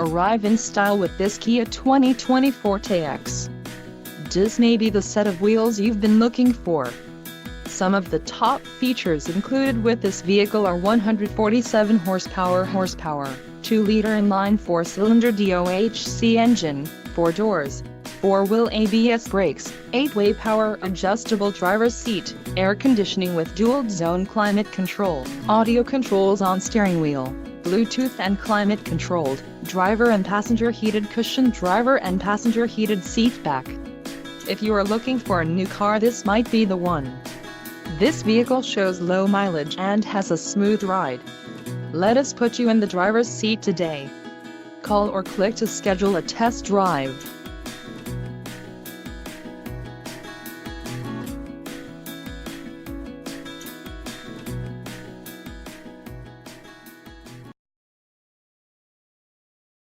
Arrive in style with this Kia 2020 Forte EX. This may be the set of wheels you've been looking for. Some of the top features included with this vehicle are 147 horsepower, 2-liter inline 4-cylinder DOHC engine, 4 doors, 4-wheel ABS brakes, 8-way power adjustable driver's seat, air conditioning with dual-zone climate control, audio controls on steering wheel, Bluetooth and climate controlled, driver and passenger heated cushion, driver and passenger heated seat back. If you are looking for a new car, this might be the one. This vehicle shows low mileage and has a smooth ride. Let us put you in the driver's seat today. Call or click to schedule a test drive.